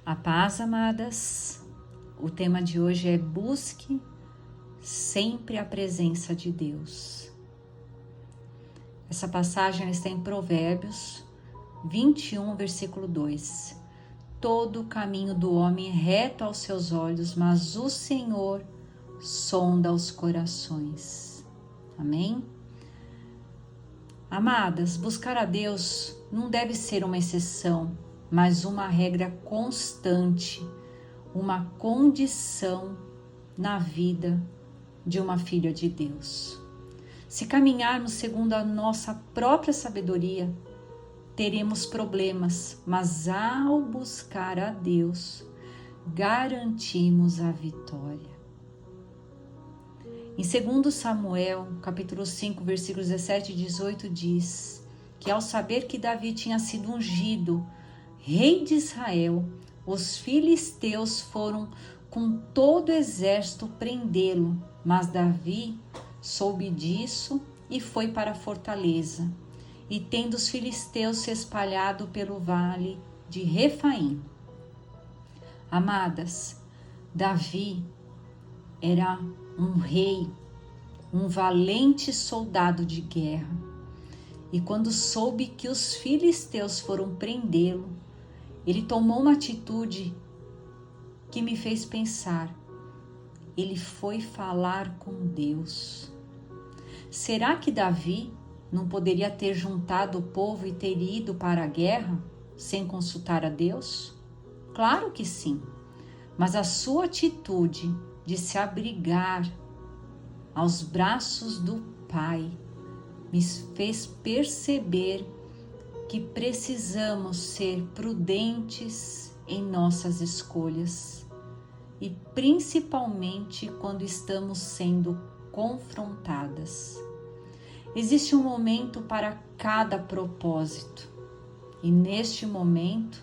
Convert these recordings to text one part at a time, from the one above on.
A paz, amadas. O tema de hoje é busque sempre a presença de Deus. Essa passagem está em Provérbios 21, versículo 2. Todo o caminho do homem é reto aos seus olhos, mas o Senhor sonda os corações. Amém? Amadas, buscar a Deus não deve ser uma exceção, mas uma regra constante, uma condição na vida de uma filha de Deus. Se caminharmos segundo a nossa própria sabedoria, teremos problemas, mas ao buscar a Deus, garantimos a vitória. Em 2 Samuel, capítulo 5, versículos 17 e 18, diz que ao saber que Davi tinha sido ungido rei de Israel, os filisteus foram com todo o exército prendê-lo, mas Davi soube disso e foi para a fortaleza, e tendo os filisteus se espalhado pelo vale de Refaim. Amadas, Davi era um rei, um valente soldado de guerra, e quando soube que os filisteus foram prendê-lo, ele tomou uma atitude que me fez pensar. Ele foi falar com Deus. Será que Davi não poderia ter juntado o povo e ter ido para a guerra sem consultar a Deus? Claro que sim, mas a sua atitude de se abrigar aos braços do Pai me fez perceber que precisamos ser prudentes em nossas escolhas e principalmente quando estamos sendo confrontadas. Existe um momento para cada propósito e neste momento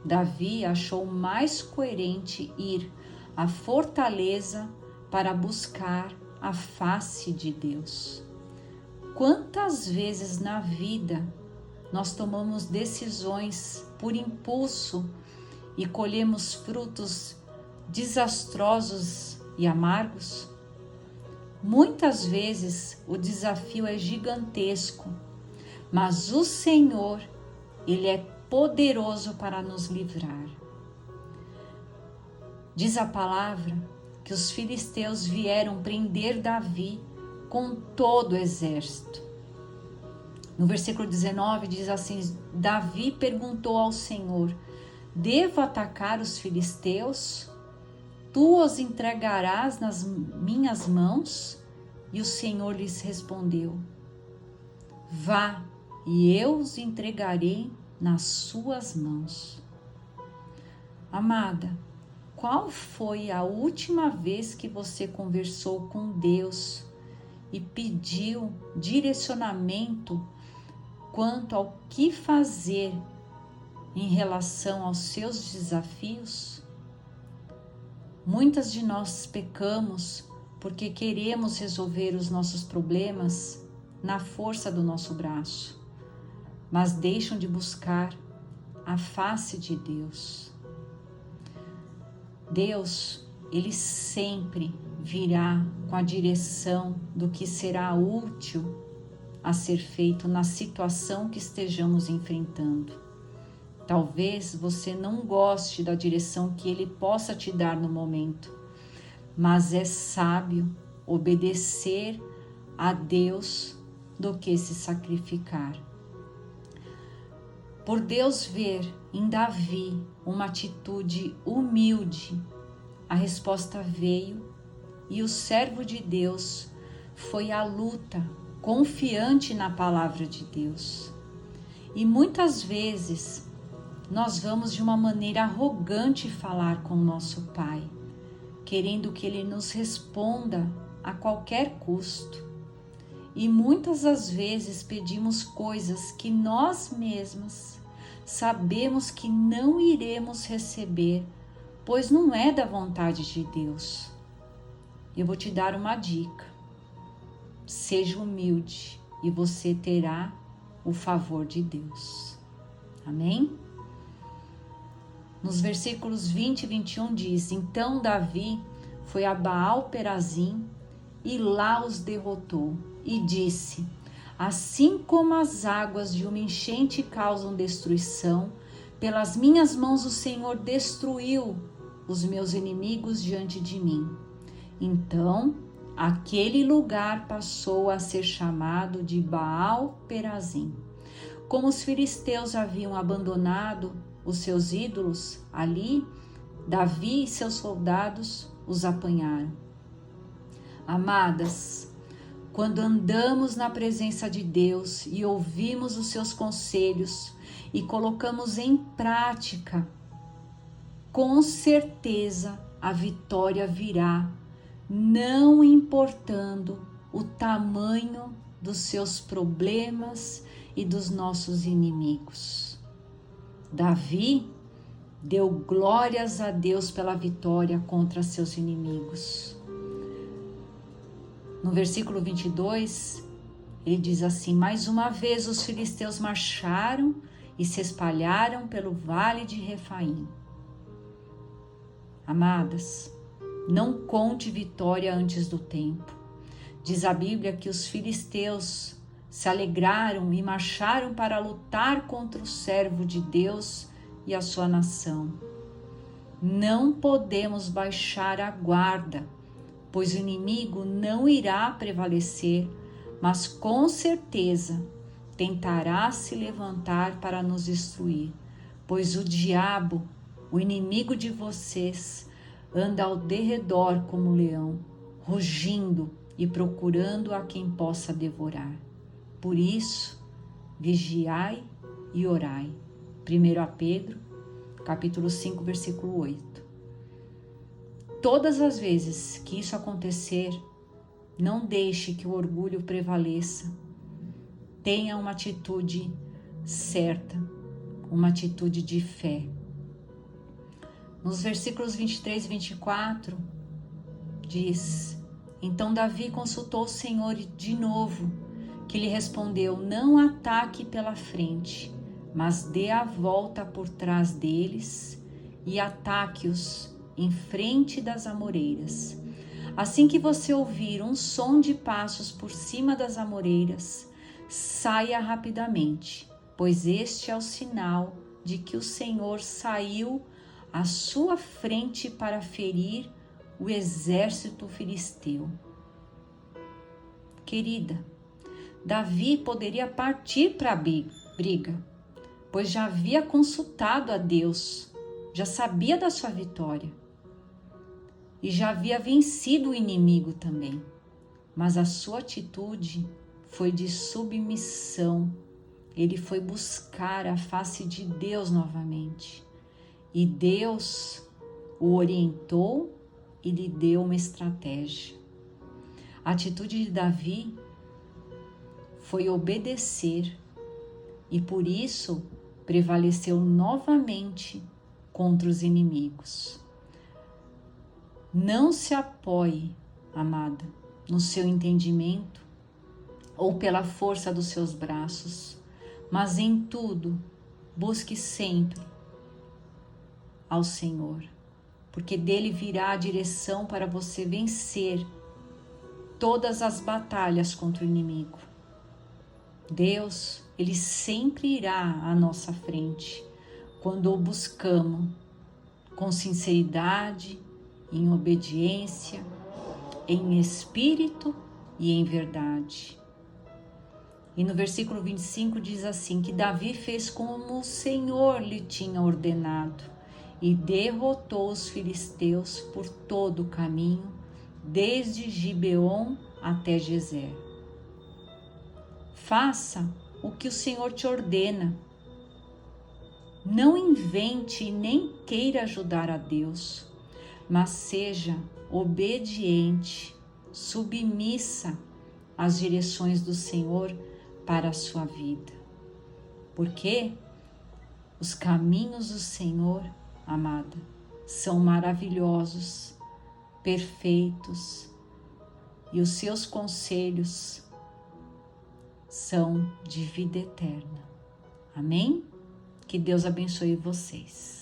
Davi achou mais coerente ir à fortaleza para buscar a face de Deus. Quantas vezes na vida nós tomamos decisões por impulso e colhemos frutos desastrosos e amargos? Muitas vezes o desafio é gigantesco, mas o Senhor, Ele é poderoso para nos livrar. Diz a palavra que os filisteus vieram prender Davi com todo o exército. No versículo 19 diz assim: Davi perguntou ao Senhor: devo atacar os filisteus? Tu os entregarás nas minhas mãos? E o Senhor lhes respondeu: vá, e eu os entregarei nas suas mãos. Amada, qual foi a última vez que você conversou com Deus e pediu direcionamento quanto ao que fazer em relação aos seus desafios? Muitas de nós pecamos porque queremos resolver os nossos problemas na força do nosso braço, mas deixam de buscar a face de Deus. Deus, Ele sempre virá com a direção do que será útil a ser feito na situação que estejamos enfrentando. Talvez você não goste da direção que Ele possa te dar no momento, mas é sábio obedecer a Deus do que se sacrificar. Por Deus ver em Davi uma atitude humilde, a resposta veio e o servo de Deus foi à luta, confiante na palavra de Deus. E muitas vezes nós vamos de uma maneira arrogante falar com o nosso Pai, querendo que Ele nos responda a qualquer custo. E muitas das vezes pedimos coisas que nós mesmas sabemos que não iremos receber, pois não é da vontade de Deus. Eu vou te dar uma dica: seja humilde e você terá o favor de Deus. Amém? Nos versículos 20 e 21 diz: Então Davi foi a Baal-Perazim e lá os derrotou e disse: Assim como as águas de uma enchente causam destruição, pelas minhas mãos o Senhor destruiu os meus inimigos diante de mim. Então aquele lugar passou a ser chamado de Baal-Perazim. Como os filisteus haviam abandonado os seus ídolos ali, Davi e seus soldados os apanharam. Amadas, quando andamos na presença de Deus e ouvimos os seus conselhos e colocamos em prática, com certeza a vitória virá, não importando o tamanho dos seus problemas e dos nossos inimigos. Davi deu glórias a Deus pela vitória contra seus inimigos. No versículo 22, ele diz assim: Mais uma vez os filisteus marcharam e se espalharam pelo vale de Refaim. Amadas, não conte vitória antes do tempo. Diz a Bíblia que os filisteus se alegraram e marcharam para lutar contra o servo de Deus e a sua nação. Não podemos baixar a guarda, pois o inimigo não irá prevalecer, mas com certeza tentará se levantar para nos destruir, pois o diabo, o inimigo de vocês, anda ao derredor como leão, rugindo e procurando a quem possa devorar. Por isso, vigiai e orai. 1 Pedro, capítulo 5, versículo 8. Todas as vezes que isso acontecer, não deixe que o orgulho prevaleça. Tenha uma atitude certa, uma atitude de fé. Nos versículos 23 e 24, diz: Então Davi consultou o Senhor de novo, que lhe respondeu: Não ataque pela frente, mas dê a volta por trás deles e ataque-os em frente das amoreiras. Assim que você ouvir um som de passos por cima das amoreiras, saia rapidamente, pois este é o sinal de que o Senhor saiu à sua frente para ferir o exército filisteu. Querida, Davi poderia partir para a briga, pois já havia consultado a Deus, já sabia da sua vitória e já havia vencido o inimigo também. Mas a sua atitude foi de submissão. Ele foi buscar a face de Deus novamente. E Deus o orientou e lhe deu uma estratégia. A atitude de Davi foi obedecer e por isso prevaleceu novamente contra os inimigos. Não se apoie, amada, no seu entendimento ou pela força dos seus braços, mas em tudo busque sempre ao Senhor, porque dele virá a direção para você vencer todas as batalhas contra o inimigo. Deus, ele sempre irá à nossa frente quando o buscamos com sinceridade, em obediência, em espírito e em verdade. E no versículo 25 diz assim, que Davi fez como o Senhor lhe tinha ordenado e derrotou os filisteus por todo o caminho, desde Gibeon até Gezer. Faça o que o Senhor te ordena. Não invente e nem queira ajudar a Deus, mas seja obediente, submissa às direções do Senhor para a sua vida. Porque os caminhos do Senhor, amada, são maravilhosos, perfeitos, e os seus conselhos são de vida eterna. Amém? Que Deus abençoe vocês.